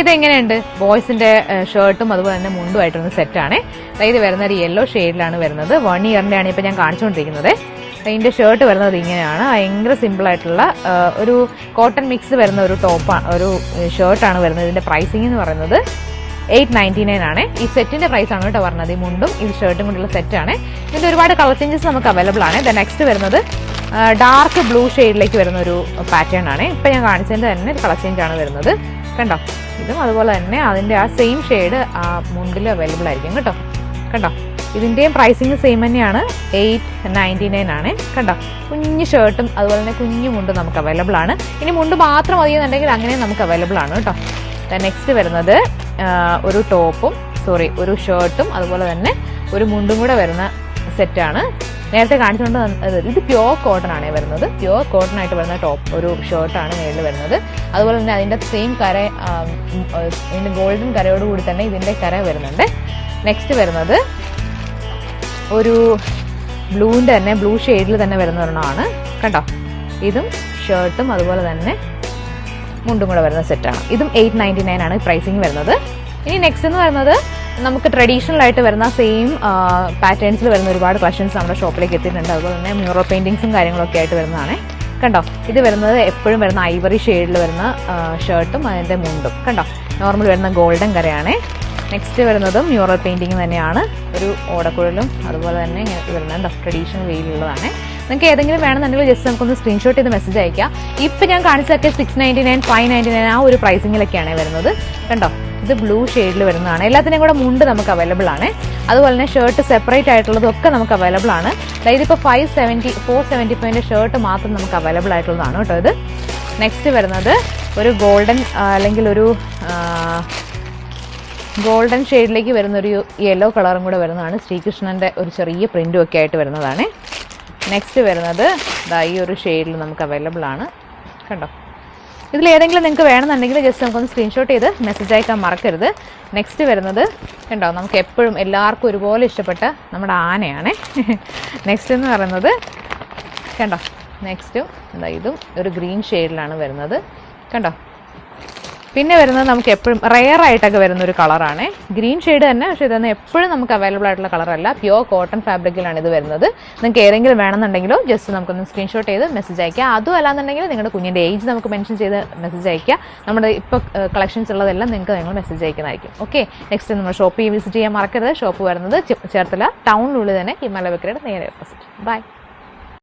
ഇത് എങ്ങനെയുണ്ട്? ബോയ്സിന്റെ ഷർട്ടും അതുപോലെ തന്നെ മുണ്ടുമായിട്ടൊരു സെറ്റാണ്. ഇത് വരുന്ന ഒരു യെല്ലോ ഷെയ്ഡിലാണ് വരുന്നത്. 1 ഇയറിന്റെ ആണ് ഇപ്പൊ ഞാൻ കാണിച്ചുകൊണ്ടിരിക്കുന്നത്. ഇതിന്റെ ഷർട്ട് വരുന്നത് ഇങ്ങനെയാണ്. ഭയങ്കര സിമ്പിൾ ആയിട്ടുള്ള ഒരു കോട്ടൺ മിക്സ് വരുന്ന ഒരു ഒരു ഷർട്ടാണ് വരുന്നത്. ഇതിന്റെ പ്രൈസിംഗ് എന്ന് പറയുന്നത് 899 ആണ്. ഈ സെറ്റിന്റെ പ്രൈസ് ആണ് കേട്ടോ പറഞ്ഞത്. ഈ മുണ്ടും ഈ ഷർട്ടും കൊണ്ടുള്ള സെറ്റാണ്. ഇതിന്റെ ഒരുപാട് കളർ ചേഞ്ചസ് നമുക്ക് അവൈലബിൾ ആണ്. നെക്സ്റ്റ് വരുന്നത് ഡാർക്ക് ബ്ലൂ ഷെയ്ഡിലേക്ക് വരുന്ന ഒരു പാറ്റേൺ ആണ്. ഇപ്പൊ ഞാൻ കാണിച്ചതിന്റെ തന്നെ ഒരു കളർ ചേഞ്ച് ആണ് വരുന്നത്. കണ്ടോ? ഇതും അതുപോലെ തന്നെ അതിന്റെ ആ സെയിം ഷെയ്ഡ് ആ മുണ്ടിൽ അവൈലബിൾ ആയിരിക്കും കേട്ടോ. കണ്ടോ? ഇതിന്റെയും പ്രൈസിങ് സെയിം തന്നെയാണ്. 899 ആണ്. കണ്ടോ? കുഞ്ഞു ഷർട്ടും അതുപോലെ തന്നെ കുഞ്ഞു മുണ്ടും നമുക്ക് അവൈലബിൾ ആണ്. ഇനി മുണ്ട് മാത്രം മതിയെന്നുണ്ടെങ്കിൽ അങ്ങനെ നമുക്ക് അവൈലബിൾ ആണ് കേട്ടോ. നെക്സ്റ്റ് വരുന്നത് ഒരു ഷർട്ടും അതുപോലെ തന്നെ ഒരു മുണ്ടും കൂടെ വരുന്ന സെറ്റാണ്. നേരത്തെ കാണിച്ചുകൊണ്ട് ഇത് പ്യോർ കോട്ടൺ ആണ് വരുന്നത്. പ്യോർ കോട്ടൺ ആയിട്ട് വരുന്ന ഒരു ഷർട്ടാണ് മേളിൽ വരുന്നത്. അതുപോലെ തന്നെ അതിന്റെ സെയിം ഇതിന്റെ ഗോൾഡൻ കരയോടുകൂടി തന്നെ ഇതിന്റെ കര വരുന്നുണ്ട്. നെക്സ്റ്റ് വരുന്നത് ഒരു ബ്ലൂവിന്റെ തന്നെ ബ്ലൂ ഷെയ്ഡിൽ തന്നെ വരുന്ന ഒരെണ്ണമാണ്. കണ്ടോ? ഇതും ഷർട്ടും അതുപോലെ തന്നെ മുണ്ടും കൂടെ വരുന്ന സെറ്റാണ്. ഇതും 899 ആണ് പ്രൈസിങ് വരുന്നത്. ഇനി നെക്സ്റ്റ് എന്ന് പറയുന്നത് നമുക്ക് ട്രഡീഷണൽ ആയിട്ട് വരുന്ന സെയിം പാറ്റേൺസിൽ വരുന്ന ഒരുപാട് കളക്ഷൻസ് നമ്മുടെ ഷോപ്പിലേക്ക് എത്തിയിട്ടുണ്ട്. അതുപോലെ തന്നെ മ്യൂറൽ പെയിന്റിങ്സും കാര്യങ്ങളൊക്കെ ആയിട്ട് വരുന്നതാണ്. കണ്ടോ? ഇത് വരുന്നത് എപ്പോഴും വരുന്ന ഐവറി ഷെയ്ഡിൽ വരുന്ന ഷർട്ടും അതിന്റെ മുണ്ടും. കണ്ടോ? നോർമൽ വരുന്ന ഗോൾഡൻ കരയാണ്. നെക്സ്റ്റ് വരുന്നതും മ്യൂറൽ പെയിന്റിങ് തന്നെയാണ്. ഒരു ഓടക്കുഴലും അതുപോലെ തന്നെ വരുന്ന ട്രഡീഷണൽ വെയിലുള്ളതാണ്. നിങ്ങൾക്ക് ഏതെങ്കിലും വേണമെന്നുണ്ടെങ്കിൽ ജസ്റ്റ് നമുക്കൊന്ന് സ്ക്രീൻഷോട്ട് ചെയ്ത് മെസ്സേജ് അയക്കാം. ഇപ്പം ഞാൻ കാണിച്ചതൊക്കെ 699, 599 ആ ഒരു പ്രൈസിങ്ങിലൊക്കെയാണ് വരുന്നത്. കണ്ടോ? ഇത് ബ്ലൂ ഷെയ്ഡിൽ വരുന്നതാണ്. എല്ലാത്തിനും കൂടെ മുണ്ട് നമുക്ക് അവൈലബിൾ ആണ്. അതുപോലെ തന്നെ ഷർട്ട് സെപ്പറേറ്റ് ആയിട്ടുള്ളതൊക്കെ നമുക്ക് അവൈലബിൾ ആണ്. അതായത് ഇപ്പോൾ 475 ഷർട്ട് മാത്രം നമുക്ക് അവൈലബിൾ ആയിട്ടുള്ളതാണ് കേട്ടോ ഇത്. നെക്സ്റ്റ് വരുന്നത് ഒരു ഗോൾഡൻ അല്ലെങ്കിൽ ഒരു ഗോൾഡൻ ഷെയ്ഡിലേക്ക് വരുന്ന ഒരു യെല്ലോ കളറും കൂടെ വരുന്നതാണ്. ശ്രീകൃഷ്ണന്റെ ഒരു ചെറിയ പ്രിന്റും ഒക്കെ ആയിട്ട് വരുന്നതാണ്. നെക്സ്റ്റ് വരുന്നത് ഈ ഒരു ഷെയ്ഡിൽ നമുക്ക് അവൈലബിൾ ആണ്. കണ്ടോ? ഇതിലേതെങ്കിലും നിങ്ങൾക്ക് വേണമെന്നുണ്ടെങ്കിൽ ജസ്റ്റ് നമുക്കൊന്ന് സ്ക്രീൻഷോട്ട് ചെയ്ത് മെസ്സേജ് അയക്കാൻ മറക്കരുത്. നെക്സ്റ്റ് വരുന്നത് കണ്ടോ? നമുക്ക് എപ്പോഴും എല്ലാവർക്കും ഒരുപോലെ ഇഷ്ടപ്പെട്ട നമ്മുടെ ആനയാണ്. നെക്സ്റ്റ് എന്ന് പറയുന്നത് കണ്ടോ? നെക്സ്റ്റും ഇതും ഒരു ഗ്രീൻ ഷെയ്ഡിലാണ് വരുന്നത്. കണ്ടോ? പിന്നെ വരുന്നത് നമുക്ക് എപ്പോഴും റെയർ ആയിട്ടൊക്കെ വരുന്ന ഒരു കളറാണ്. ഗ്രീൻ ഷെയ്ഡ് തന്നെ, പക്ഷെ ഇതൊന്നും എപ്പോഴും നമുക്ക് അവൈലബിൾ ആയിട്ടുള്ള കളറല്ല. പ്യോർ കോട്ടൺ ഫാബ്രിക്കിലാണ് ഇത് വരുന്നത്. നിങ്ങൾക്ക് ഏതെങ്കിലും വേണമെന്നുണ്ടെങ്കിലോ ജസ്റ്റ് നമുക്കൊന്ന് സ്ക്രീൻഷോട്ട് ചെയ്ത് മെസ്സേജ് അയക്കുക. അതും അല്ലാന്നുണ്ടെങ്കിൽ നിങ്ങളുടെ കുഞ്ഞിൻ്റെ ഏജ് നമുക്ക് മെൻഷൻ ചെയ്ത് മെസ്സേജ് അയക്കുക. നമ്മുടെ ഇപ്പോൾ കളക്ഷൻസ് ഉള്ളതെല്ലാം നിങ്ങൾ മെസ്സേജ് അയക്കുന്നതായിരിക്കും. ഓക്കെ. നെക്സ്റ്റ് നമ്മൾ ഷോപ്പ് വിസിറ്റ് ചെയ്യാൻ മറക്കരുത്. ഷോപ്പ് വരുന്നത് ചേർത്തല ടൗണിനുള്ളിൽ തന്നെ ഹിമാലയ ബേക്കറിയുടെ നേരെ ഓപ്പോസിറ്റ്. ബൈ.